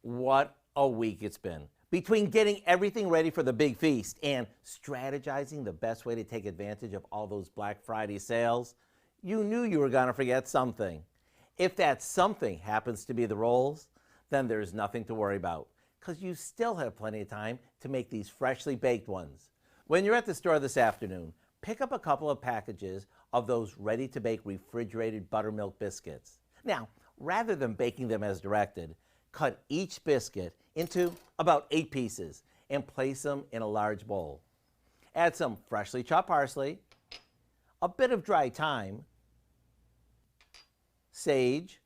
What a week it's been. Between getting everything ready for the big feast and strategizing the best way to take advantage of all those Black Friday sales, you knew you were going to forget something. If that something happens to be the rolls, then there's nothing to worry about because you still have plenty of time to make these freshly baked ones. When you're at the store this afternoon, pick up a couple of packages of those ready-to-bake refrigerated buttermilk biscuits. Now, rather than baking them as directed, cut each biscuit into about 8 pieces and place them in a large bowl. Add some freshly chopped parsley, a bit of dry thyme, sage,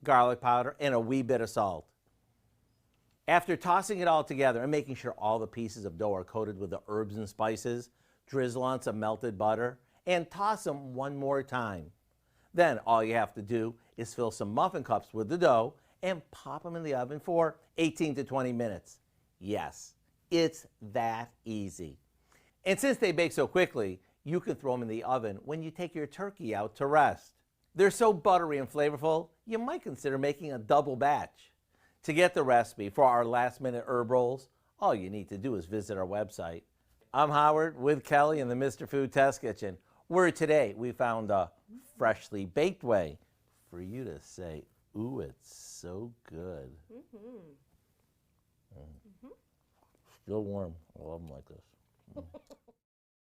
garlic powder, and a wee bit of salt. After tossing it all together and making sure all the pieces of dough are coated with the herbs and spices, drizzle on some melted butter and toss them one more time. Then all you have to do is fill some muffin cups with the dough and pop them in the oven for 18 to 20 minutes. Yes, it's that easy. And since they bake so quickly, you can throw them in the oven when you take your turkey out to rest. They're so buttery and flavorful, you might consider making a double batch. To get the recipe for our last-minute herb rolls, all you need to do is visit our website. I'm Howard with Kelly in the Mr. Food Test Kitchen, where today we found a freshly baked way for you to say, ooh, it's so good. Still warm. I love them like this.